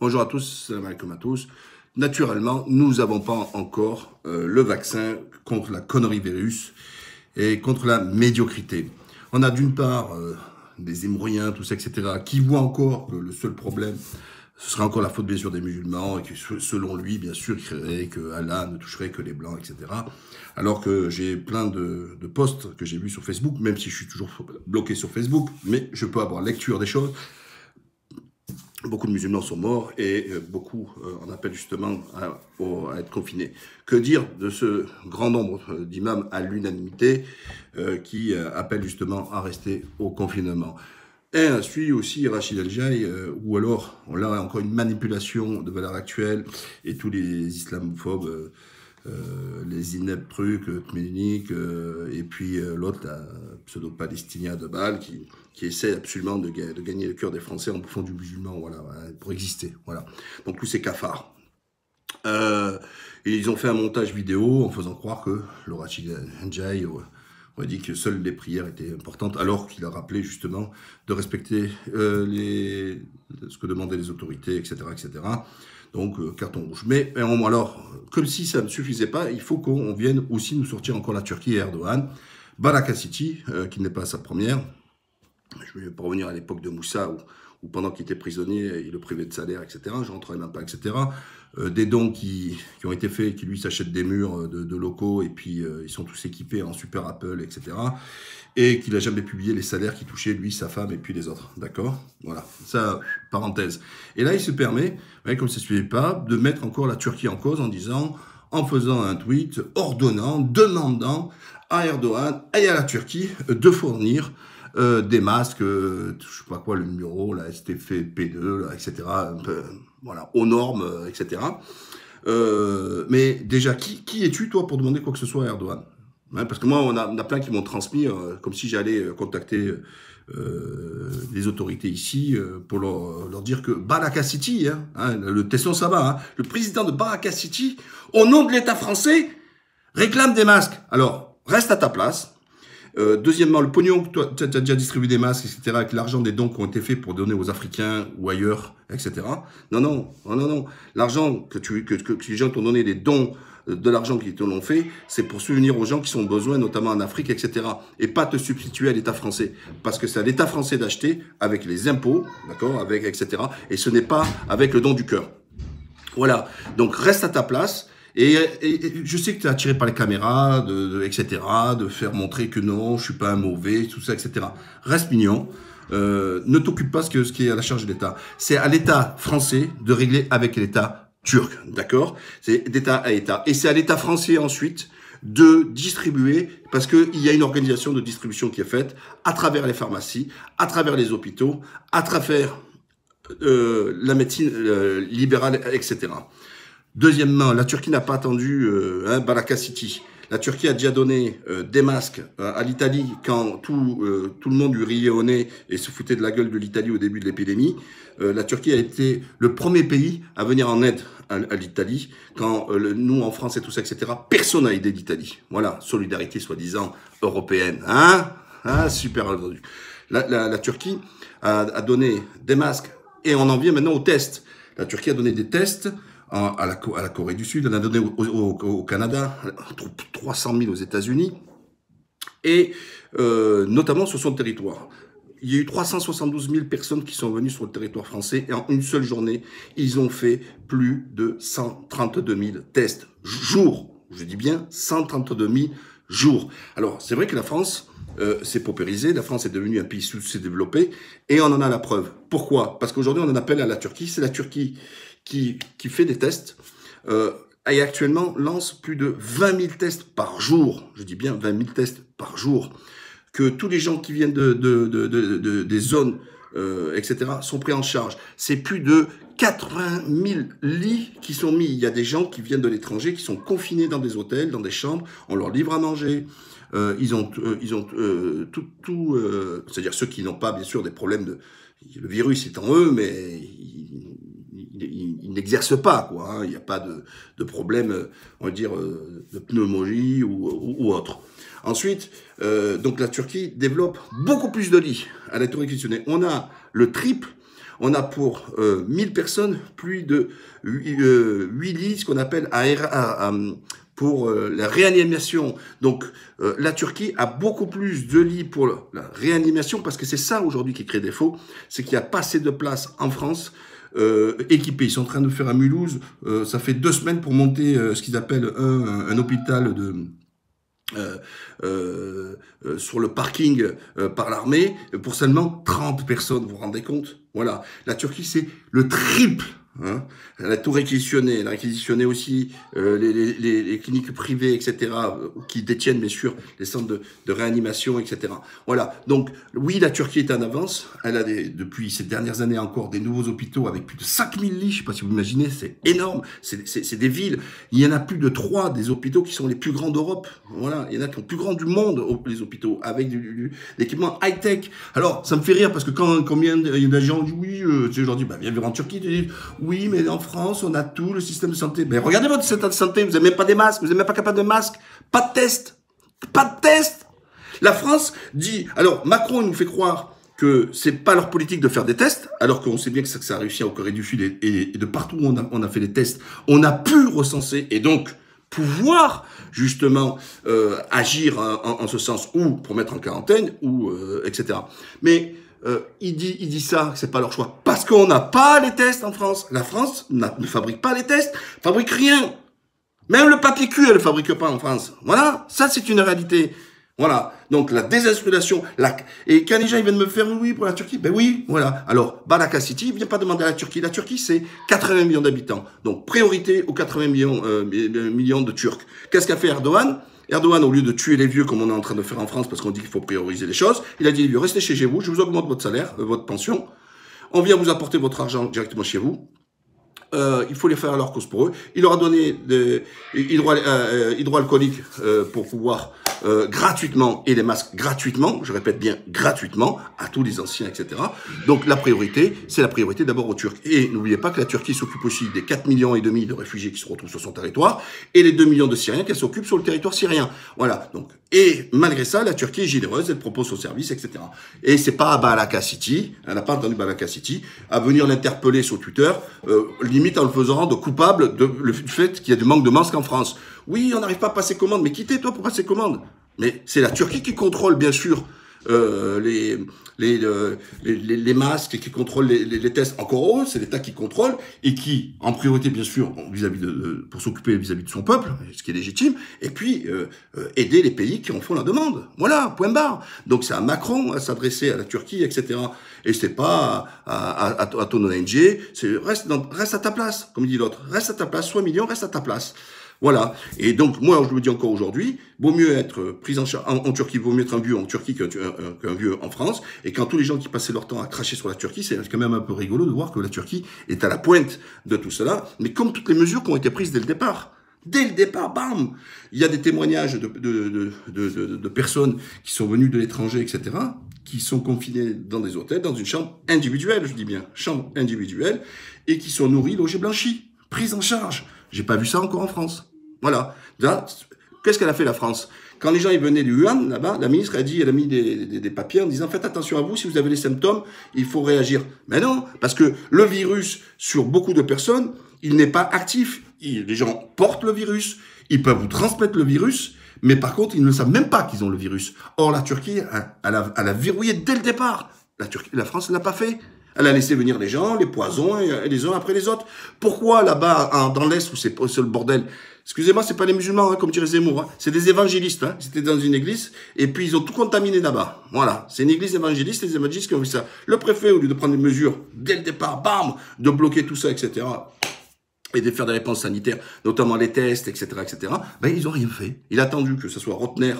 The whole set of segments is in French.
Bonjour à tous, salam alaikum à tous. Naturellement, nous n'avons pas encore le vaccin contre la connerie virus et contre la médiocrité. On a d'une part des hémorroïens, tout ça, etc., qui voient encore que le seul problème, ce serait encore la faute bien sûr des musulmans, et que selon lui, bien sûr, il créerait que Allah ne toucherait que les blancs, etc. Alors que j'ai plein de posts que j'ai vus sur Facebook, même si je suis toujours bloqué sur Facebook, mais je peux avoir lecture des choses. Beaucoup de musulmans sont morts et beaucoup en appellent justement à être confinés. Que dire de ce grand nombre d'imams à l'unanimité qui appellent justement à rester au confinement? Et suit aussi Rachid El-Jaï, ou alors on a encore une manipulation de valeurs actuelles et tous les islamophobes, les ineptes trucs, Tménik, et puis l'autre, la pseudo-palestinien de Bâle, qui essaie absolument de gagner le cœur des Français en bouffant du musulman, voilà, pour exister, voilà. Donc tous ces cafards. Et ils ont fait un montage vidéo en faisant croire que le Rachid El-Jaï on a dit que seules les prières étaient importantes, alors qu'il a rappelé justement de respecter ce que demandaient les autorités, etc., etc. Donc, carton rouge. Mais alors, comme si ça ne suffisait pas, il faut qu'on vienne aussi nous sortir encore la Turquie et Erdogan. Baraka City, qui n'est pas sa première. Je vais pas revenir à l'époque de Moussa, où pendant qu'il était prisonnier, il le privait de salaire, etc. Je rentrerai même pas, etc. Des dons qui ont été faits, qui lui s'achètent des murs de locaux, et puis ils sont tous équipés en super Apple, etc. Et qu'il n'a jamais publié les salaires qui touchaient lui, sa femme et puis les autres. D'accord? Voilà. Ça, parenthèse. Et là, il se permet, comme ça ne suffit pas, de mettre encore la Turquie en cause en faisant un tweet ordonnant, demandant à Erdogan et à la Turquie de fournir des masques, je sais pas quoi, le numéro, la STFP2, là, etc., voilà, aux normes, etc. Mais déjà, qui es-tu, toi, pour demander quoi que ce soit à Erdogan? Parce que moi, on a plein qui m'ont transmis, comme si j'allais contacter les autorités ici pour leur dire que Baraka City, le Tesson ça va, le président de Baraka City, au nom de l'État français, réclame des masques. Alors, reste à ta place. Deuxièmement, le pognon, toi, tu as déjà distribué des masques, etc., avec l'argent des dons qui ont été faits pour donner aux Africains ou ailleurs, etc. Non. L'argent que les gens t'ont donné, des dons de l'argent qu'ils te l'ont fait, c'est pour subvenir aux gens qui sont au besoin, notamment en Afrique, etc. Et pas te substituer à l'État français. Parce que c'est à l'État français d'acheter avec les impôts, d'accord, etc. Et ce n'est pas avec le don du cœur. Voilà. Donc, reste à ta place. Et je sais que tu es attiré par les caméras, etc., de faire montrer que non, je suis pas un mauvais, tout ça, etc. Reste mignon. Ne t'occupe pas ce qui est à la charge de l'État. C'est à l'État français de régler avec l'État turc, d'accord? C'est d'État à État. Et c'est à l'État français ensuite de distribuer, parce qu'il y a une organisation de distribution qui est faite à travers les pharmacies, à travers les hôpitaux, à travers la médecine libérale, etc. Deuxièmement, la Turquie n'a pas attendu Baraka City. La Turquie a déjà donné des masques à l'Italie quand tout le monde lui riait au nez et se foutait de la gueule de l'Italie au début de l'épidémie. La Turquie a été le premier pays à venir en aide à l'Italie quand nous, en France et tout ça, etc., personne n'a aidé l'Italie. Voilà, solidarité soi-disant européenne. Super entendu. La Turquie a donné des masques et on en vient maintenant aux tests. La Turquie a donné des tests à la Corée du Sud, elle a donné au Canada, 300 000 aux États-Unis, et notamment sur son territoire. Il y a eu 372 000 personnes qui sont venues sur le territoire français, et en une seule journée, ils ont fait plus de 132 000 tests jour. Je dis bien 132 000 jours. Alors, c'est vrai que la France s'est paupérisée, la France est devenue un pays sous-développé, et on en a la preuve. Pourquoi? Parce qu'aujourd'hui, on en appelle à la Turquie, c'est la Turquie qui fait des tests et actuellement lance plus de 20 000 tests par jour. Je dis bien 20 000 tests par jour. Que tous les gens qui viennent des zones, etc., sont pris en charge. C'est plus de 80 000 lits qui sont mis. Il y a des gens qui viennent de l'étranger, qui sont confinés dans des hôtels, dans des chambres. On leur livre à manger. Ils ont tout, c'est-à-dire ceux qui n'ont pas, bien sûr, des problèmes le virus est en eux, mais ils n'exercent pas, quoi. Il n'y a pas de problème, on va dire, de pneumonie ou autre. Ensuite, donc la Turquie développe beaucoup plus de lits à la Turquie. On a le triple on a pour 1000 personnes plus de 8 lits, ce qu'on appelle pour la réanimation. Donc, la Turquie a beaucoup plus de lits pour la réanimation, parce que c'est ça aujourd'hui qui crée défaut, c'est qu'il n'y a pas assez de place en France équipés. Ils sont en train de faire à Mulhouse, ça fait 2 semaines pour monter ce qu'ils appellent un hôpital sur le parking par l'armée, pour seulement 30 personnes, vous vous rendez compte? Voilà, la Turquie c'est le triple. Hein, elle a tout réquisitionné, elle a réquisitionné aussi les cliniques privées, etc., qui détiennent bien sûr les centres de réanimation, etc. Voilà, donc oui, la Turquie est en avance, elle a depuis ces dernières années encore des nouveaux hôpitaux avec plus de 5000 lits, je sais pas si vous imaginez, c'est énorme, c'est des villes, il y en a plus de 3 des hôpitaux qui sont les plus grands d'Europe, voilà, il y en a qui sont plus grands du monde, les hôpitaux, avec l'équipement high-tech. Alors, ça me fait rire parce que combien il y a des gens qui disent oui, je leur dis, bah, viens vivre en Turquie, tu dis, oui, mais en France, on a tout, le système de santé. Mais regardez votre système de santé, vous n'avez même pas des masques, vous n'êtes même pas capable de masques, pas de test, pas de test. La France dit, alors Macron il nous fait croire que c'est pas leur politique de faire des tests, alors qu'on sait bien que ça a réussi en Corée du Sud et de partout où on a fait des tests, on a pu recenser et donc pouvoir justement agir en ce sens, ou pour mettre en quarantaine, ou etc. Mais il dit ça, que c'est pas leur choix. Parce qu'on n'a pas les tests en France. La France ne fabrique pas les tests, fabrique rien. Même le papier cul, elle ne fabrique pas en France. Voilà, ça c'est une réalité. Voilà, donc la désindustrialisation, et quand les gens ils viennent me faire oui pour la Turquie, ben oui, voilà. Alors, Balaka City, il vient pas demander à la Turquie. La Turquie, c'est 80 millions d'habitants. Donc, priorité aux 80 millions de Turcs. Qu'est-ce qu'a fait Erdogan ? Erdogan, au lieu de tuer les vieux comme on est en train de faire en France, parce qu'on dit qu'il faut prioriser les choses, il a dit les vieux, restez chez vous, je vous augmente votre salaire, votre pension, on vient vous apporter votre argent directement chez vous. Il faut les faire à leur cause pour eux. Il leur a donné des hydroalcooliques pour pouvoir gratuitement, et les masques gratuitement, je répète bien gratuitement, à tous les anciens, etc. Donc la priorité, c'est la priorité d'abord aux Turcs. Et n'oubliez pas que la Turquie s'occupe aussi des 4,5 millions de réfugiés qui se retrouvent sur son territoire, et les 2 millions de Syriens qu'elle s'occupe sur le territoire syrien. Voilà. Donc, et malgré ça, la Turquie est généreuse, elle propose son service, etc. Et c'est pas à Balaka City, elle n'a pas entendu Balaka City, à venir l'interpeller sur Twitter, limite en le faisant rendre coupable du fait qu'il y a du manque de masques en France. Oui, on n'arrive pas à passer commande, mais qui t'es toi pour passer commande? Mais c'est la Turquie qui contrôle, bien sûr, les masques et qui contrôle les tests. Encore heureux, c'est l'État qui contrôle et qui, en priorité, bien sûr, vis-à-vis pour s'occuper vis-à-vis de son peuple, ce qui est légitime, et puis aider les pays qui en font la demande. Voilà, point barre. Donc c'est à Macron à s'adresser à la Turquie, etc. Et c'est pas à ton ONG, c'est reste à ta place, comme dit l'autre. Reste à ta place, sois million, reste à ta place. Voilà. Et donc, moi, je le dis encore aujourd'hui, vaut mieux être pris en charge en Turquie, vaut mieux être un vieux en Turquie qu'un vieux en France. Et quand tous les gens qui passaient leur temps à cracher sur la Turquie, c'est quand même un peu rigolo de voir que la Turquie est à la pointe de tout cela. Mais comme toutes les mesures qui ont été prises dès le départ. Dès le départ, bam! Il y a des témoignages de personnes qui sont venues de l'étranger, etc., qui sont confinées dans des hôtels, dans une chambre individuelle, je dis bien, chambre individuelle, et qui sont nourries, logées, blanchies, prises en charge. J'ai pas vu ça encore en France. Voilà. Qu'est-ce qu'elle a fait, la France? Quand les gens ils venaient du Wuhan, là-bas, la ministre elle a mis des papiers en disant faites attention à vous, si vous avez les symptômes, il faut réagir. Mais non, parce que le virus, sur beaucoup de personnes, il n'est pas actif. Les gens portent le virus, ils peuvent vous transmettre le virus, mais par contre, ils ne savent même pas qu'ils ont le virus. Or, la Turquie, elle a verrouillé dès le départ. La France ne l'a pas fait. Elle a laissé venir les gens, les poisons, et les uns après les autres. Pourquoi là-bas, dans l'Est, où c'est le bordel? Excusez-moi, c'est pas les musulmans, hein, comme dirait Zemmour. Hein. C'est des évangélistes. Hein. C'était dans une église, et puis ils ont tout contaminé là-bas. Voilà, c'est une église évangéliste, les évangélistes qui ont fait ça. Le préfet, au lieu de prendre des mesures dès le départ, bam, de bloquer tout ça, etc., et de faire des réponses sanitaires, notamment les tests, etc., etc., ben ils ont rien fait. Il a attendu que ce soit Rotner,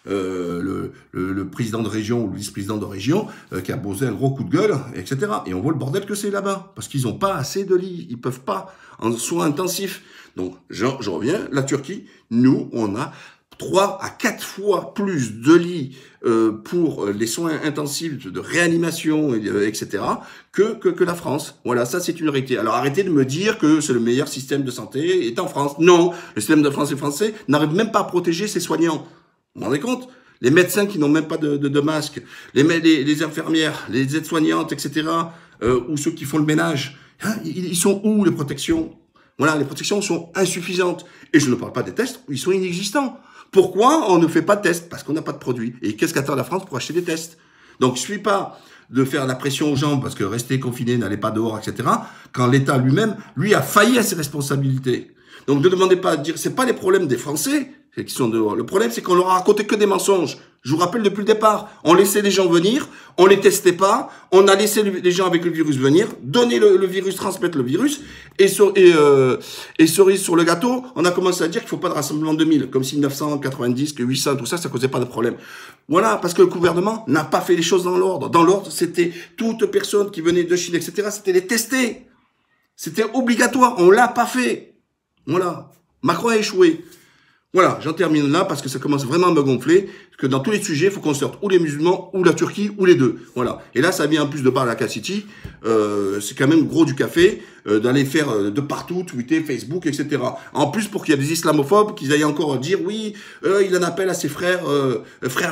le président de région ou le vice-président de région qui a posé un gros coup de gueule, etc. Et on voit le bordel que c'est là-bas, parce qu'ils n'ont pas assez de lits, ils peuvent pas en soins intensifs. Donc, je reviens, la Turquie, nous, on a 3 à 4 fois plus de lits pour les soins intensifs de réanimation, etc., que la France. Voilà, ça c'est une réalité. Alors arrêtez de me dire que c'est le meilleur système de santé est en France. Non, le système de France et français n'arrive même pas à protéger ses soignants. Vous vous rendez compte? Les médecins qui n'ont même pas de masque, les infirmières, les aides-soignantes, etc., ou ceux qui font le ménage. Hein, ils sont où les protections? Voilà, les protections sont insuffisantes. Et je ne parle pas des tests, ils sont inexistants. Pourquoi on ne fait pas de tests? Parce qu'on n'a pas de produits. Et qu'est-ce qu'attend la France pour acheter des tests? Donc, il ne suffit pas de faire la pression aux gens parce que rester confiné, n'allez pas dehors, etc. Quand l'État lui-même, lui, a failli à ses responsabilités. Donc, ne demandez pas à dire, c'est pas les problèmes des Français qui sont dehors. Le problème, c'est qu'on leur a raconté que des mensonges. Je vous rappelle depuis le départ, on laissait les gens venir, on les testait pas, on a laissé les gens avec le virus venir, donner le virus, transmettre le virus, et cerise sur le gâteau, on a commencé à dire qu'il faut pas de rassemblement de 1000, comme si 990, que 800, tout ça, ça causait pas de problème. Voilà, parce que le gouvernement n'a pas fait les choses dans l'ordre. Dans l'ordre, c'était toute personne qui venait de Chine, etc., c'était les tester. C'était obligatoire, on l'a pas fait. Voilà. Macron a échoué. Voilà, j'en termine là parce que ça commence vraiment à me gonfler, parce que dans tous les sujets, il faut qu'on sorte ou les musulmans, ou la Turquie, ou les deux. Voilà. Et là, ça vient en plus de Baraka City, c'est quand même gros du café, d'aller faire de partout, Twitter, Facebook, etc. En plus, pour qu'il y ait des islamophobes qui aillent encore dire, oui, il en appelle à ses frères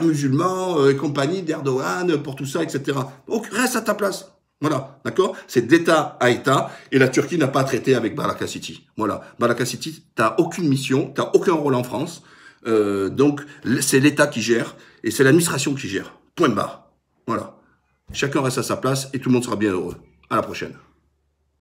musulmans et compagnie d'Erdogan pour tout ça, etc. Donc, reste à ta place. Voilà, d'accord? C'est d'État à État, et la Turquie n'a pas traité avec Baraka City. Voilà, Baraka City, t'as aucune mission, t'as aucun rôle en France, donc c'est l'État qui gère, et c'est l'administration qui gère. Point de barre. Voilà. Chacun reste à sa place, et tout le monde sera bien heureux. À la prochaine.